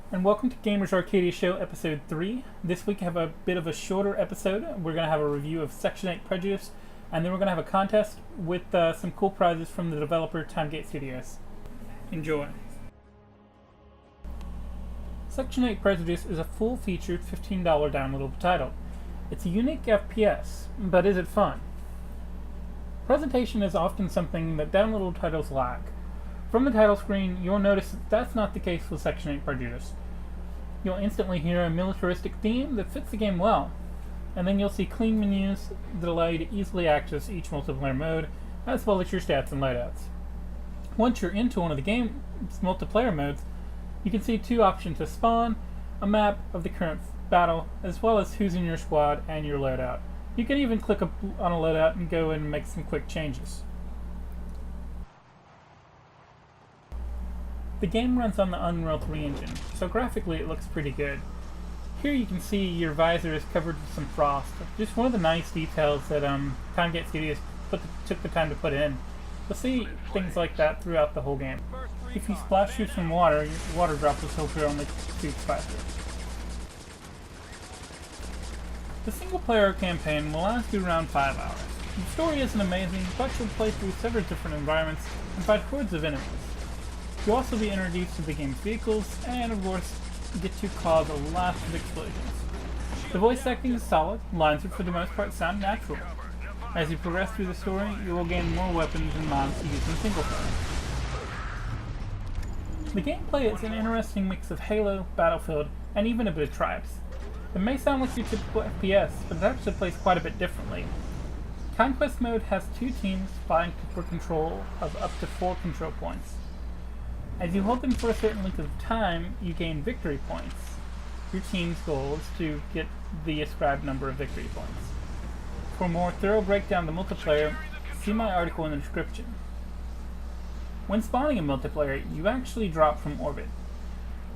And welcome to Gamers Arcadia Show episode 3. This week I have a bit of a shorter episode. We're going to have a review of Section 8 Prejudice, and then we're going to have a contest with some cool prizes from the developer Timegame Studios. Enjoy. Section 8 Prejudice is a full-featured $15 downloadable title. It's a unique FPS, but is it fun? Presentation is often something that downloadable titles lack. From the title screen, you'll notice that that's not the case with Section 8 Prejudice. You'll instantly hear a militaristic theme that fits the game well, and then you'll see clean menus that allow you to easily access each multiplayer mode, as well as your stats and loadouts. Once you're into one of the game's multiplayer modes, you can see two options to spawn, a map of the current battle, as well as who's in your squad and your loadout. You can even click on a loadout and go in and make some quick changes. The game runs on the Unreal 3 engine, so graphically it looks pretty good. Here you can see your visor is covered with some frost, just one of the nice details that Timegame Studios took the time to put in. You'll see things like that throughout the whole game. If you splash through some water, your water droplets hopefully only shoots faster. The single player campaign will last you around 5 hours. The story isn't amazing, but you'll play through several different environments and fight hordes of enemies. You'll also be introduced to the game's vehicles, and of course, get to cause a lot of explosions. The voice acting is solid, lines are for the most part sound natural. As you progress through the story, you will gain more weapons and mods to use in single player. The gameplay is an interesting mix of Halo, Battlefield, and even a bit of Tribes. It may sound like your typical FPS, but it actually plays quite a bit differently. Conquest mode has 2 teams vying for control of up to 4 control points. As you hold them for a certain length of time, you gain victory points. Your team's goal is to get the ascribed number of victory points. For a more thorough breakdown of the multiplayer, see my article in the description. When spawning in multiplayer, you actually drop from orbit,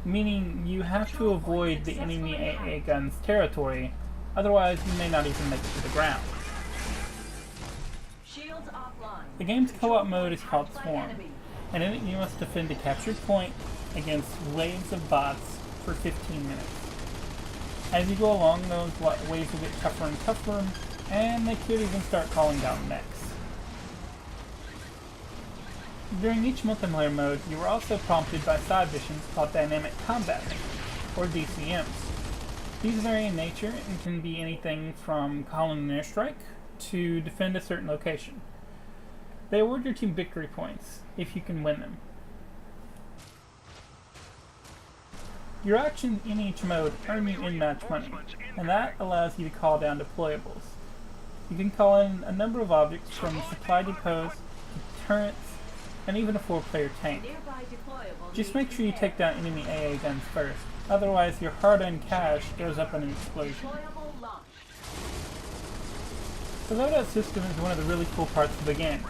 meaning you have to avoid the enemy AA gun's territory, otherwise you may not even make it to the ground. The game's co-op mode is called Swarm, and in it you must defend a captured point against waves of bots for 15 minutes. As you go along, those waves will get tougher and tougher, and they could even start calling down mechs. During each multiplayer mode, you are also prompted by side missions called Dynamic Combat Missions, or DCMs. These vary in nature and can be anything from calling an airstrike to defend a certain location. They award your team victory points, if you can win them. Your actions in each mode earn you in-match money, and that allows you to call down deployables. You can call in a number of objects from supply depots to turrets, and even a 4-player tank. Just make sure you take down enemy AA guns first, otherwise your hard-earned cash goes up in an explosion. The loadout system is one of the really cool parts of the game.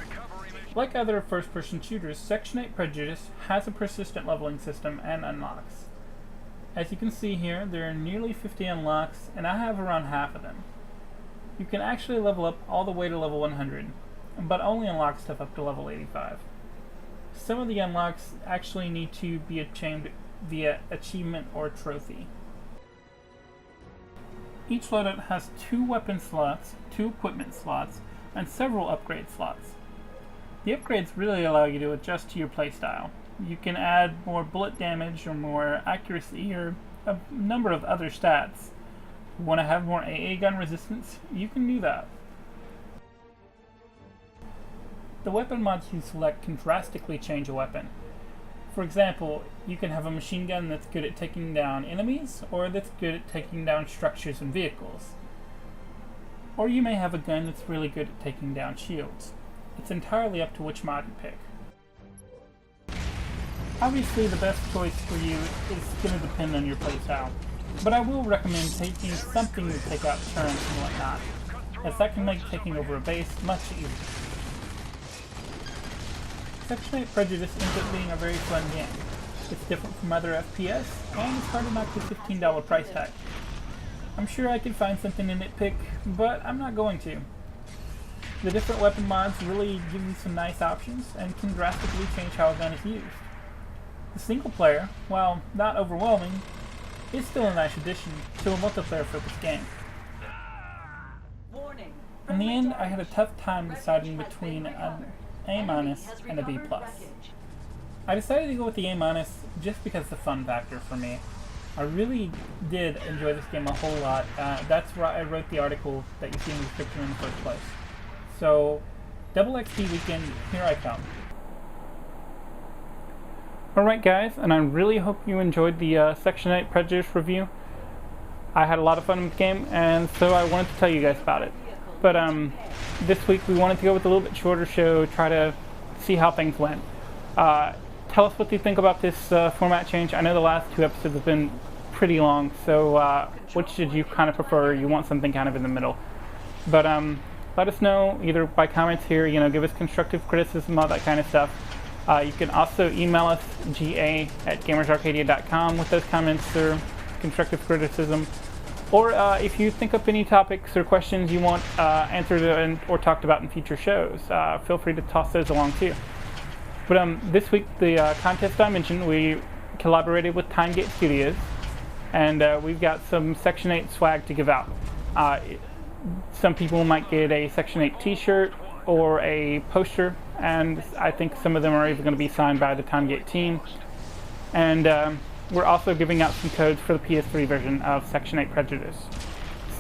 Like other first-person shooters, Section 8 Prejudice has a persistent leveling system and unlocks. As you can see here, there are nearly 50 unlocks, and I have around half of them. You can actually level up all the way to level 100, but only unlock stuff up to level 85. Some of the unlocks actually need to be achieved via achievement or trophy. Each loadout has 2 weapon slots, 2 equipment slots, and several upgrade slots. The upgrades really allow you to adjust to your playstyle. You can add more bullet damage or more accuracy or a number of other stats. If you want to have more AA gun resistance, you can do that. The weapon mods you select can drastically change a weapon. For example, you can have a machine gun that's good at taking down enemies, or that's good at taking down structures and vehicles. Or you may have a gun that's really good at taking down shields. It's entirely up to which mod you pick. Obviously, the best choice for you is going to depend on your playstyle, but I will recommend taking something to take out turrets and whatnot, as that can make taking over a base much easier. Section 8 Prejudice ends up being a very fun game. It's different from other FPS, and it's hard to knock the $15 price tag. I'm sure I could find something to nitpick, but I'm not going to. The different weapon mods really give you some nice options and can drastically change how a gun is used. The single player, while not overwhelming, is still a nice addition to a multiplayer-focused game. In the end, I had a tough time deciding between an A- and a B+. I decided to go with the A- just because of the fun factor for me. I really did enjoy this game a whole lot. That's why I wrote the article that you see in the description in the first place. So, Double XP Weekend, here I come. Alright guys, and I really hope you enjoyed the Section 8 Prejudice review. I had a lot of fun with the game, and so I wanted to tell you guys about it. But this week we wanted to go with a little bit shorter show, try to see how things went. Tell us what you think about this format change. I know the last 2 episodes have been pretty long, so which did you kind of prefer? You want something kind of in the middle. But let us know either by comments here, give us constructive criticism, all that kind of stuff. You can also email us, ga@gamersarcadia.com, with those comments or constructive criticism. Or if you think up any topics or questions you want answered or talked about in future shows, feel free to toss those along too. But this week, the contest I mentioned, we collaborated with Timegame Studios, and we've got some Section 8 swag to give out. Some people might get a Section 8 t-shirt or a poster, and I think some of them are even going to be signed by the Timegame team. And we're also giving out some codes for the PS3 version of Section 8 Prejudice.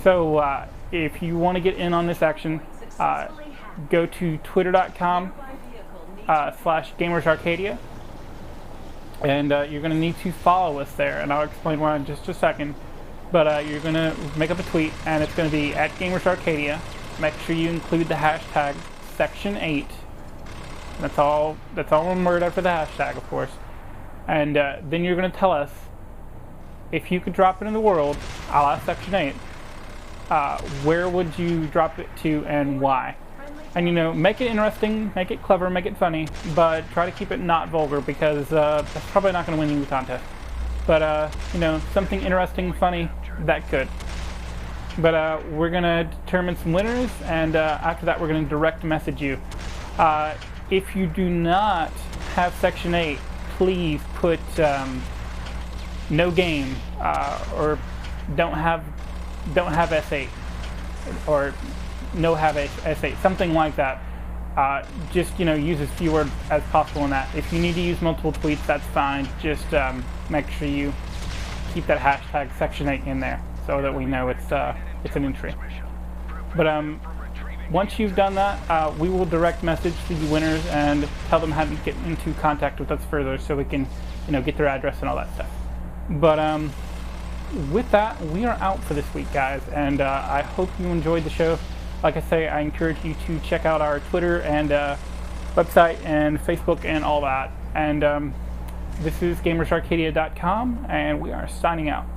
So if you want to get in on this action, go to twitter.com/Gamers Arcadia, and you're going to need to follow us there, and I'll explain why in just a second. But you're going to make up a tweet, and it's going to be @Gamers Arcadia. Make sure you include the hashtag Section 8. That's all one word after the hashtag, of course. And then you're going to tell us if you could drop it in the world, a la Section 8. Where would you drop it to and why? And make it interesting, make it clever, make it funny, but try to keep it not vulgar, because that's probably not going to win you the contest. But something interesting, funny, that could. But we're going to determine some winners, and after that we're going to direct message you. If you do not have Section 8, please put no game or don't have S8 or no have S8, something like that. Just use as few words as possible in that. If you need to use multiple tweets, that's fine. Just make sure you keep that hashtag Section 8 in there so that we know it's an entry. But once you've done that, we will direct message the winners and tell them how to get into contact with us further, so we can get their address and all that stuff. But with that, we are out for this week, guys, and I hope you enjoyed the show. Like I say, I encourage you to check out our Twitter and website and Facebook and all that. And this is GamersArcadia.com, and we are signing out.